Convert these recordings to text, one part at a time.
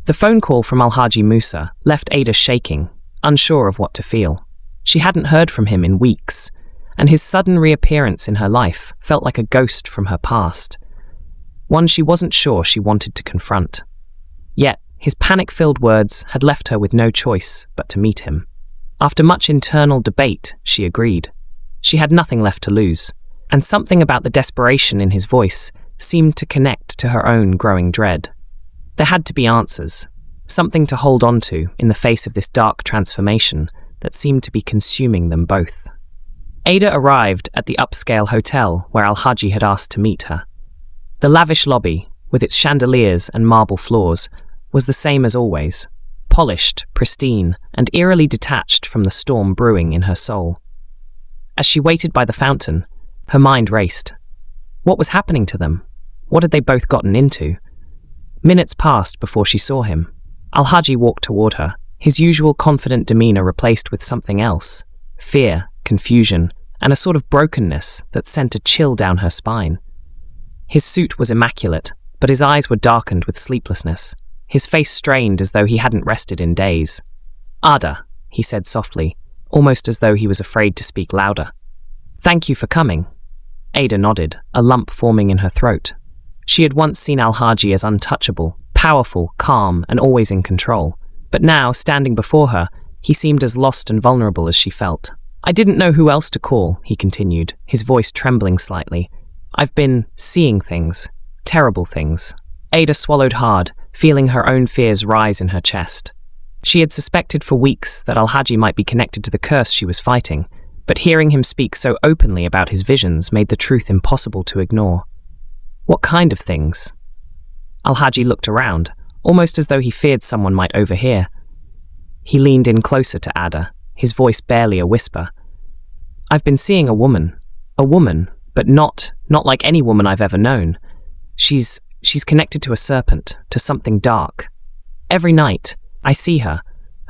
The phone call from Alhaji Musa left Ada shaking, unsure of what to feel. She hadn't heard from him in weeks, and his sudden reappearance in her life felt like a ghost from her past, one she wasn't sure she wanted to confront. Yet, his panic-filled words had left her with no choice but to meet him. After much internal debate, she agreed. She had nothing left to lose, and something about the desperation in his voice seemed to connect to her own growing dread. There had to be answers, something to hold on to in the face of this dark transformation that seemed to be consuming them both. Ada arrived at the upscale hotel where Alhaji had asked to meet her. The lavish lobby, with its chandeliers and marble floors, was the same as always, polished, pristine, and eerily detached from the storm brewing in her soul. As she waited by the fountain, her mind raced. What was happening to them? What had they both gotten into? Minutes passed before she saw him. Alhaji walked toward her, his usual confident demeanor replaced with something else, fear, confusion, and a sort of brokenness that sent a chill down her spine. His suit was immaculate, but his eyes were darkened with sleeplessness, his face strained as though he hadn't rested in days. "Ada," he said softly, almost as though he was afraid to speak louder. "Thank you for coming." Ada nodded, a lump forming in her throat. She had once seen Alhaji as untouchable, powerful, calm, and always in control. But now, standing before her, he seemed as lost and vulnerable as she felt. "I didn't know who else to call," he continued, his voice trembling slightly. "I've been seeing things, terrible things." Ada swallowed hard, feeling her own fears rise in her chest. She had suspected for weeks that Alhaji might be connected to the curse she was fighting, but hearing him speak so openly about his visions made the truth impossible to ignore. What kind of things? Alhaji looked around, almost as though he feared someone might overhear. He leaned in closer to Ada, his voice barely a whisper. "I've been seeing a woman, but not like any woman I've ever known. She's connected to a serpent, to something dark. Every night, I see her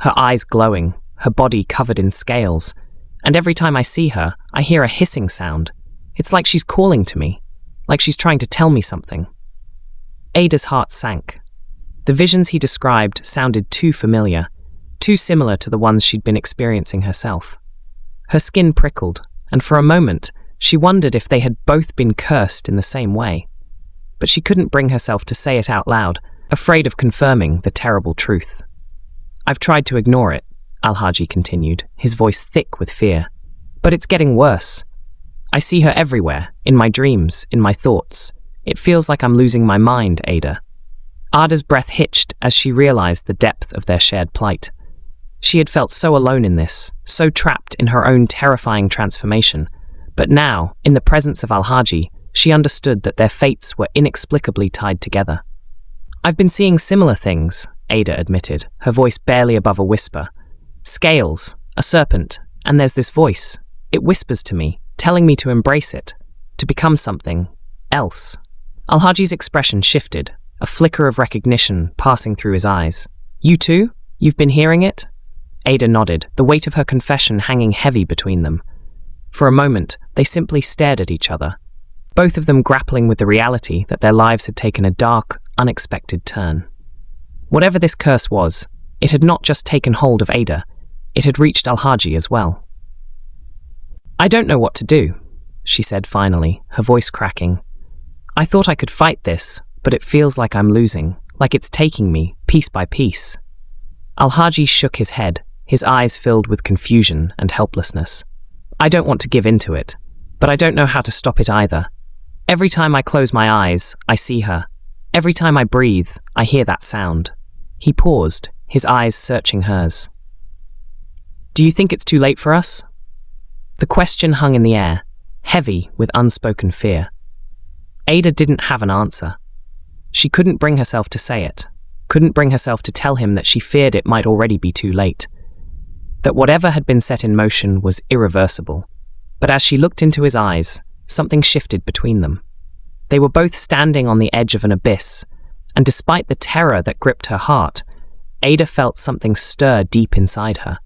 eyes glowing, her body covered in scales, and every time I see her, I hear a hissing sound. It's like she's calling to me, like she's trying to tell me something." Ada's heart sank. The visions he described sounded too familiar, too similar to the ones she'd been experiencing herself. Her skin prickled, and for a moment, she wondered if they had both been cursed in the same way. But she couldn't bring herself to say it out loud, afraid of confirming the terrible truth. "I've tried to ignore it," Alhaji continued, his voice thick with fear. "But it's getting worse. I see her everywhere, in my dreams, in my thoughts. It feels like I'm losing my mind, Ada." Ada's breath hitched as she realized the depth of their shared plight. She had felt so alone in this, so trapped in her own terrifying transformation. But now, in the presence of Alhaji, she understood that their fates were inexplicably tied together. "I've been seeing similar things," Ada admitted, her voice barely above a whisper. "Scales, a serpent, and there's this voice. It whispers to me, telling me to embrace it, to become something else." Alhaji's expression shifted, a flicker of recognition passing through his eyes. "You too? You've been hearing it?" Ada nodded, the weight of her confession hanging heavy between them. For a moment, they simply stared at each other, both of them grappling with the reality that their lives had taken a dark, unexpected turn. Whatever this curse was, it had not just taken hold of Ada, it had reached Alhaji as well. "I don't know what to do," she said finally, her voice cracking. "I thought I could fight this, but it feels like I'm losing, like it's taking me, piece by piece." Alhaji shook his head, his eyes filled with confusion and helplessness. "I don't want to give in to it, but I don't know how to stop it either. Every time I close my eyes, I see her. Every time I breathe, I hear that sound." He paused, his eyes searching hers. "Do you think it's too late for us?" The question hung in the air, heavy with unspoken fear. Ada didn't have an answer. She couldn't bring herself to say it, couldn't bring herself to tell him that she feared it might already be too late, that whatever had been set in motion was irreversible. But as she looked into his eyes, something shifted between them. They were both standing on the edge of an abyss, and despite the terror that gripped her heart, Ada felt something stir deep inside her.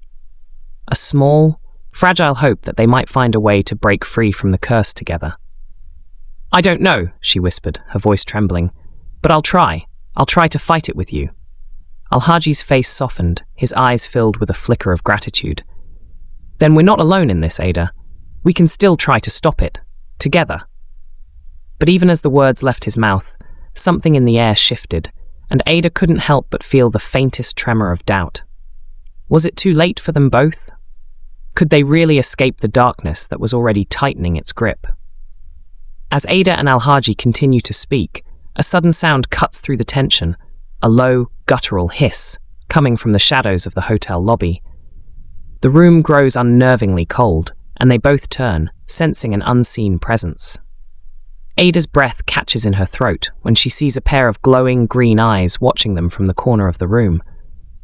A small, fragile hope that they might find a way to break free from the curse together. "I don't know," she whispered, her voice trembling, "but I'll try. I'll try to fight it with you." Alhaji's face softened, his eyes filled with a flicker of gratitude. Then we're not alone in this, Ada. We can still try to stop it. Together. But even as the words left his mouth, something in the air shifted, and Ada couldn't help but feel the faintest tremor of doubt. Was it too late for them both? Could they really escape the darkness that was already tightening its grip? As Ada and Alhaji continue to speak, a sudden sound cuts through the tension, a low, guttural hiss, coming from the shadows of the hotel lobby. The room grows unnervingly cold, and they both turn, sensing an unseen presence. Ada's breath catches in her throat when she sees a pair of glowing green eyes watching them from the corner of the room.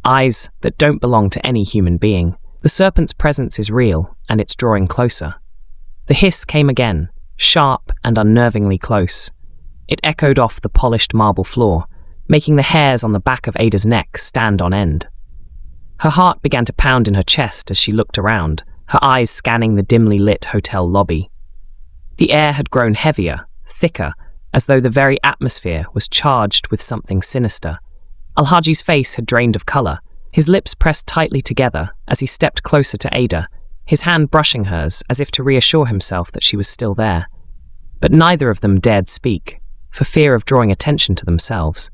Eyes that don't belong to any human being. The serpent's presence is real, and it's drawing closer. The hiss came again, sharp and unnervingly close. It echoed off the polished marble floor, making the hairs on the back of Ada's neck stand on end. Her heart began to pound in her chest as she looked around, her eyes scanning the dimly lit hotel lobby. The air had grown heavier, thicker, as though the very atmosphere was charged with something sinister. Alhaji's face had drained of colour, his lips pressed tightly together as he stepped closer to Ada, his hand brushing hers as if to reassure himself that she was still there. But neither of them dared speak, for fear of drawing attention to themselves,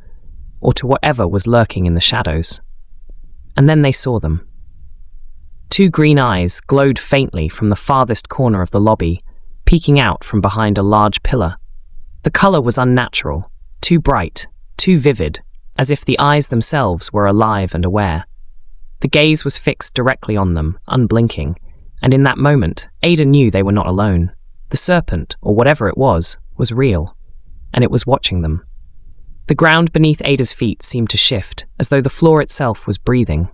or to whatever was lurking in the shadows. And then they saw them. Two green eyes glowed faintly from the farthest corner of the lobby, peeking out from behind a large pillar. The colour was unnatural, too bright, too vivid, as if the eyes themselves were alive and aware. The gaze was fixed directly on them, unblinking, and in that moment, Ada knew they were not alone. The serpent, or whatever it was real, and it was watching them. The ground beneath Ada's feet seemed to shift, as though the floor itself was breathing.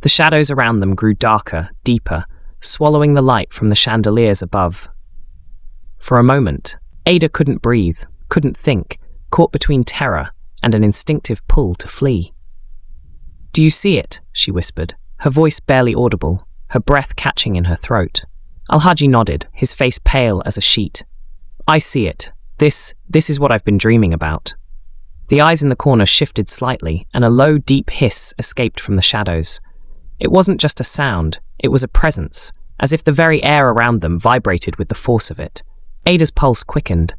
The shadows around them grew darker, deeper, swallowing the light from the chandeliers above. For a moment, Ada couldn't breathe, couldn't think, caught between terror and an instinctive pull to flee. "Do you see it?" she whispered, her voice barely audible, her breath catching in her throat. Alhaji nodded, his face pale as a sheet. "I see it. This is what I've been dreaming about." The eyes in the corner shifted slightly, and a low, deep hiss escaped from the shadows. It wasn't just a sound, it was a presence, as if the very air around them vibrated with the force of it. Ada's pulse quickened.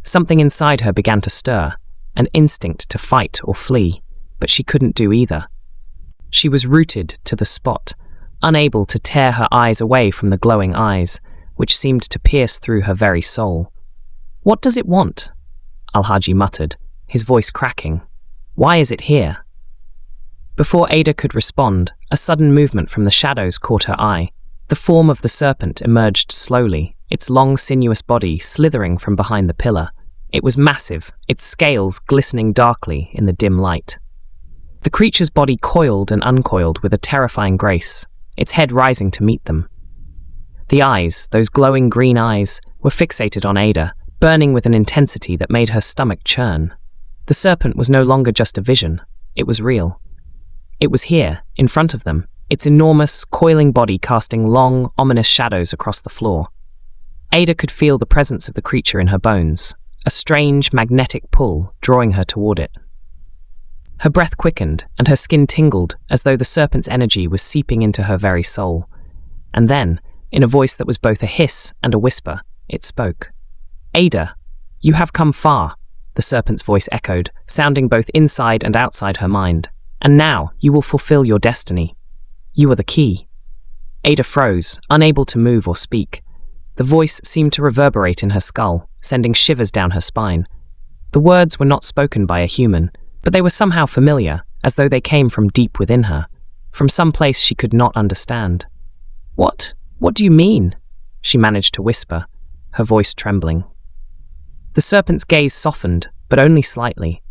Something inside her began to stir, an instinct to fight or flee, but she couldn't do either. She was rooted to the spot, unable to tear her eyes away from the glowing eyes, which seemed to pierce through her very soul. "What does it want?" Alhaji muttered, his voice cracking. "Why is it here?" Before Ada could respond, a sudden movement from the shadows caught her eye. The form of the serpent emerged slowly, its long, sinuous body slithering from behind the pillar. It was massive, its scales glistening darkly in the dim light. The creature's body coiled and uncoiled with a terrifying grace, its head rising to meet them. The eyes, those glowing green eyes, were fixated on Ada, burning with an intensity that made her stomach churn. The serpent was no longer just a vision, it was real. It was here, in front of them, its enormous, coiling body casting long, ominous shadows across the floor. Ada could feel the presence of the creature in her bones, a strange, magnetic pull drawing her toward it. Her breath quickened, and her skin tingled as though the serpent's energy was seeping into her very soul. And then, in a voice that was both a hiss and a whisper, it spoke. "Ada, you have come far," the serpent's voice echoed, sounding both inside and outside her mind. "And now you will fulfill your destiny. You are the key." Ada froze, unable to move or speak. The voice seemed to reverberate in her skull, sending shivers down her spine. The words were not spoken by a human, but they were somehow familiar, as though they came from deep within her, from some place she could not understand. What do you mean?" she managed to whisper, her voice trembling. The serpent's gaze softened, but only slightly.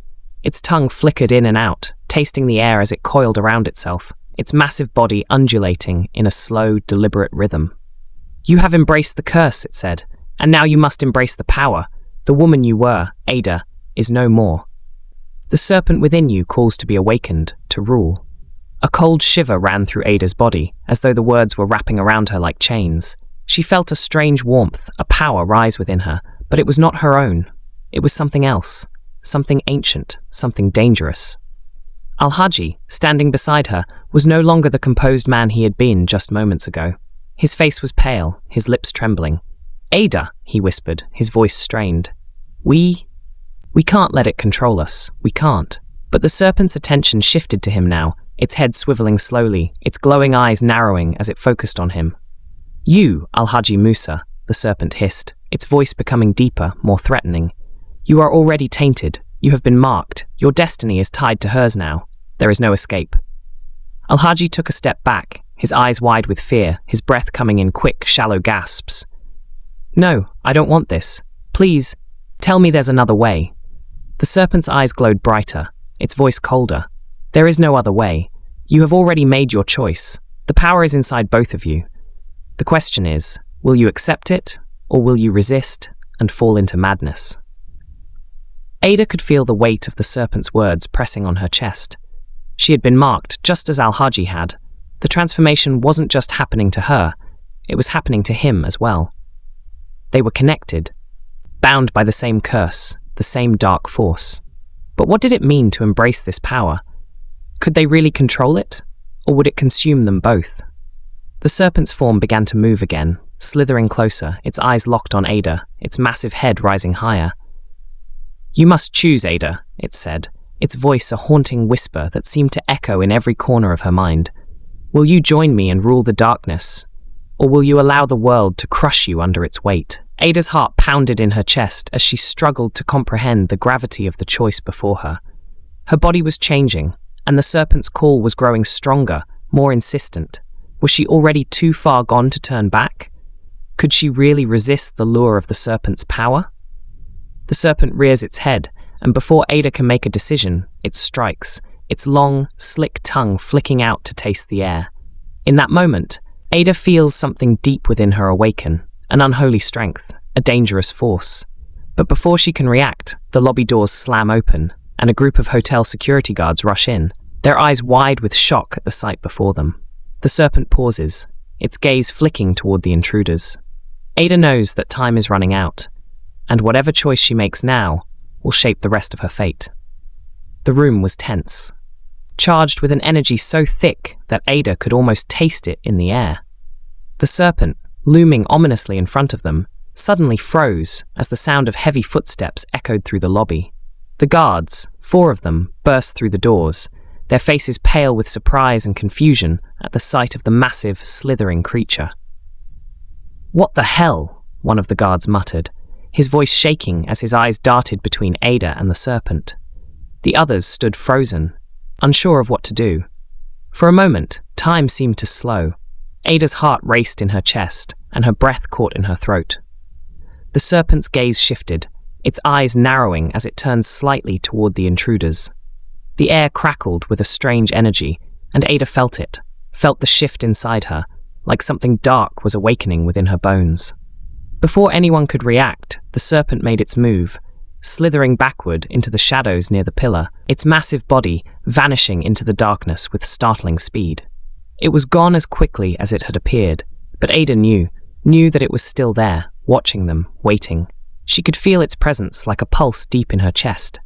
Its tongue flickered in and out, tasting the air as it coiled around itself, its massive body undulating in a slow, deliberate rhythm. "You have embraced the curse," it said, "and now you must embrace the power. The woman you were, Ada, is no more. The serpent within you calls to be awakened, to rule." A cold shiver ran through Ada's body, as though the words were wrapping around her like chains. She felt a strange warmth, a power rise within her, but it was not her own. It was something else, something ancient, something dangerous. Al-Haji, standing beside her, was no longer the composed man he had been just moments ago. His face was pale, his lips trembling. "Ada," he whispered, his voice strained. We can't let it control us. We can't." But the serpent's attention shifted to him now, its head swiveling slowly, its glowing eyes narrowing as it focused on him. "You, Al-Haji Musa," the serpent hissed, its voice becoming deeper, more threatening. "You are already tainted. You have been marked. Your destiny is tied to hers now. There is no escape." Al-Haji took a step back, his eyes wide with fear, his breath coming in quick, shallow gasps. "No, I don't want this. Please, tell me there's another way." The serpent's eyes glowed brighter, its voice colder. "There is no other way. You have already made your choice. The power is inside both of you. The question is, will you accept it, or will you resist and fall into madness?" Ada could feel the weight of the serpent's words pressing on her chest. She had been marked just as Al-Haji had. The transformation wasn't just happening to her, it was happening to him as well. They were connected, bound by the same curse, the same dark force. But what did it mean to embrace this power? Could they really control it, or would it consume them both? The serpent's form began to move again, slithering closer, its eyes locked on Ada, its massive head rising higher. "You must choose, Ada," it said, its voice a haunting whisper that seemed to echo in every corner of her mind. "Will you join me and rule the darkness, or will you allow the world to crush you under its weight?" Ada's heart pounded in her chest as she struggled to comprehend the gravity of the choice before her. Her body was changing, and the serpent's call was growing stronger, more insistent. Was she already too far gone to turn back? Could she really resist the lure of the serpent's power? The serpent rears its head, and before Ada can make a decision, it strikes, its long, slick tongue flicking out to taste the air. In that moment, Ada feels something deep within her awaken, an unholy strength, a dangerous force. But before she can react, the lobby doors slam open, and a group of hotel security guards rush in, their eyes wide with shock at the sight before them. The serpent pauses, its gaze flicking toward the intruders. Ada knows that time is running out, and whatever choice she makes now will shape the rest of her fate. The room was tense, charged with an energy so thick that Ada could almost taste it in the air. The serpent, looming ominously in front of them, suddenly froze as the sound of heavy footsteps echoed through the lobby. The guards, 4 of them, burst through the doors, their faces pale with surprise and confusion at the sight of the massive, slithering creature. "What the hell?" one of the guards muttered, his voice shaking as his eyes darted between Ada and the serpent. The others stood frozen, unsure of what to do. For a moment, time seemed to slow. Ada's heart raced in her chest, and her breath caught in her throat. The serpent's gaze shifted, its eyes narrowing as it turned slightly toward the intruders. The air crackled with a strange energy, and Ada felt it, felt the shift inside her, like something dark was awakening within her bones. Before anyone could react, the serpent made its move, slithering backward into the shadows near the pillar, its massive body vanishing into the darkness with startling speed. It was gone as quickly as it had appeared, but Ada knew that it was still there, watching them, waiting. She could feel its presence like a pulse deep in her chest.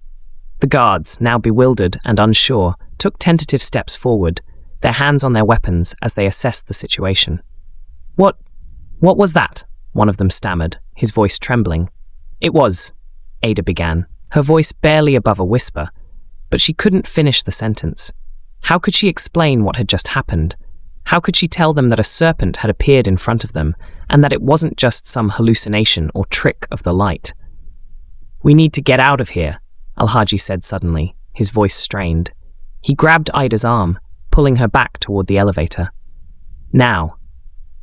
The guards, now bewildered and unsure, took tentative steps forward, their hands on their weapons as they assessed the situation. What was that?" one of them stammered, his voice trembling. "It was," Ada began, her voice barely above a whisper, but she couldn't finish the sentence. How could she explain what had just happened? How could she tell them that a serpent had appeared in front of them, and that it wasn't just some hallucination or trick of the light? "We need to get out of here," Al-Haji said suddenly, his voice strained. He grabbed Ida's arm, pulling her back toward the elevator. "Now."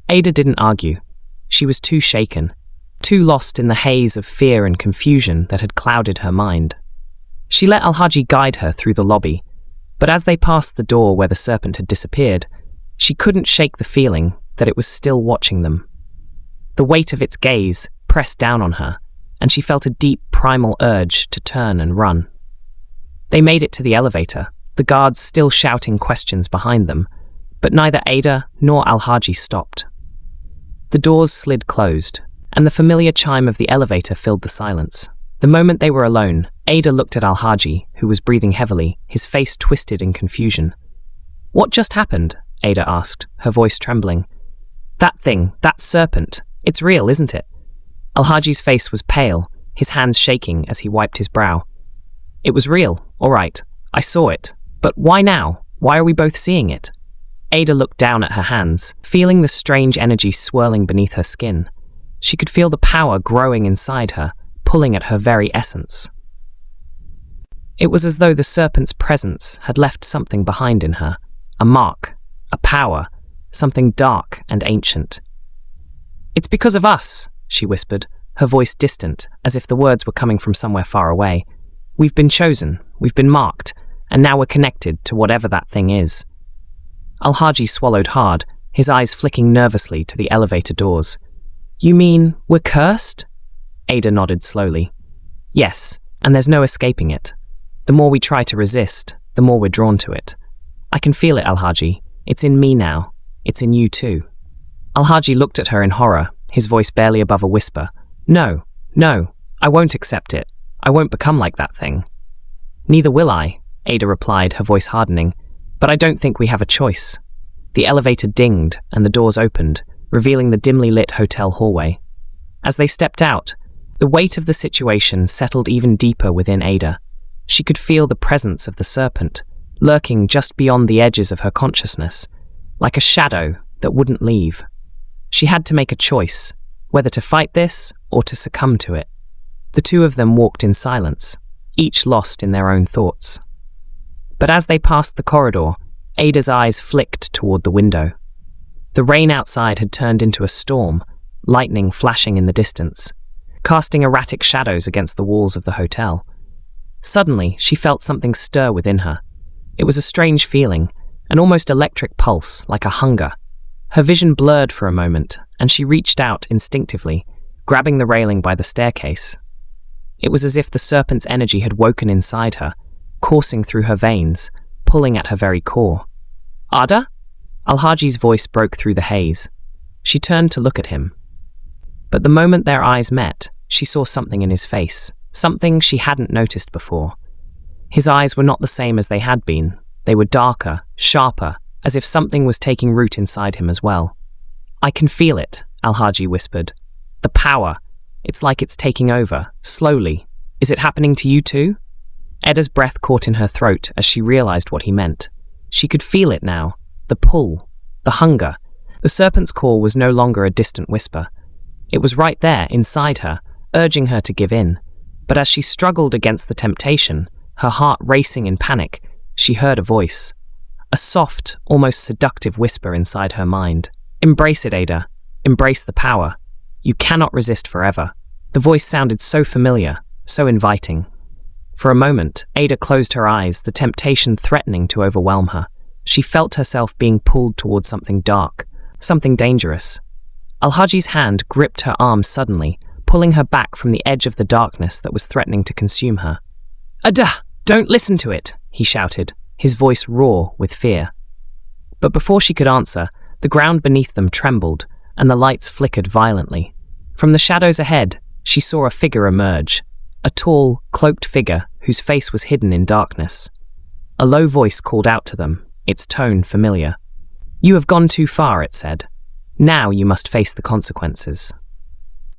Ada didn't argue. She was too shaken, too lost in the haze of fear and confusion that had clouded her mind. She let Al-Haji guide her through the lobby, but as they passed the door where the serpent had disappeared, she couldn't shake the feeling that it was still watching them. The weight of its gaze pressed down on her, and she felt a deep primal urge to turn and run. They made it to the elevator, the guards still shouting questions behind them, but neither Ada nor Al-Haji stopped. The doors slid closed, and the familiar chime of the elevator filled the silence. The moment they were alone, Ada looked at Alhaji, who was breathing heavily, his face twisted in confusion. "What just happened?" Ada asked, her voice trembling. "That thing, that serpent. It's real, isn't it?" Alhaji's face was pale, his hands shaking as he wiped his brow. "It was real, all right. I saw it. But why now? Why are we both seeing it?" Ada looked down at her hands, feeling the strange energy swirling beneath her skin. She could feel the power growing inside her, pulling at her very essence. It was as though the serpent's presence had left something behind in her, a mark, a power, something dark and ancient. "It's because of us," she whispered, her voice distant, as if the words were coming from somewhere far away. "We've been chosen, we've been marked, and now we're connected to whatever that thing is." Alhaji swallowed hard, his eyes flicking nervously to the elevator doors. "You mean we're cursed?" Ada nodded slowly. "Yes, and there's no escaping it. The more we try to resist, the more we're drawn to it. I can feel it, Alhaji. It's in me now. It's in you too." Alhaji looked at her in horror, his voice barely above a whisper. No, I won't accept it. I won't become like that thing." "Neither will I," Ada replied, her voice hardening. "But I don't think we have a choice." The elevator dinged and the doors opened, revealing the dimly lit hotel hallway. As they stepped out, the weight of the situation settled even deeper within Ada. She could feel the presence of the serpent, lurking just beyond the edges of her consciousness, like a shadow that wouldn't leave. She had to make a choice, whether to fight this or to succumb to it. The two of them walked in silence, each lost in their own thoughts. But as they passed the corridor, Ada's eyes flicked toward the window. The rain outside had turned into a storm, lightning flashing in the distance, casting erratic shadows against the walls of the hotel. Suddenly, she felt something stir within her. It was a strange feeling, an almost electric pulse, like a hunger. Her vision blurred for a moment, and she reached out instinctively, grabbing the railing by the staircase. It was as if the serpent's energy had woken inside her, coursing through her veins, pulling at her very core. "Ada?" Alhaji's voice broke through the haze. She turned to look at him. But the moment their eyes met, she saw something in his face, something she hadn't noticed before. His eyes were not the same as they had been. They were darker, sharper, as if something was taking root inside him as well. "I can feel it," Alhaji whispered. "The power. It's like it's taking over, slowly. Is it happening to you too?" Eda's breath caught in her throat as she realized what he meant. She could feel it now, the pull, the hunger. The serpent's call was no longer a distant whisper. It was right there, inside her, urging her to give in. But as she struggled against the temptation, her heart racing in panic, she heard a voice. A soft, almost seductive whisper inside her mind. "Embrace it, Ada. Embrace the power. You cannot resist forever." The voice sounded so familiar, so inviting. For a moment, Ada closed her eyes, the temptation threatening to overwhelm her. She felt herself being pulled towards something dark, something dangerous. Alhaji's hand gripped her arm suddenly, pulling her back from the edge of the darkness that was threatening to consume her. "Ada, don't listen to it," he shouted, his voice raw with fear. But before she could answer, the ground beneath them trembled, and the lights flickered violently. From the shadows ahead, she saw a figure emerge, a tall, cloaked figure whose face was hidden in darkness. A low voice called out to them, its tone familiar. "You have gone too far," it said. "Now you must face the consequences."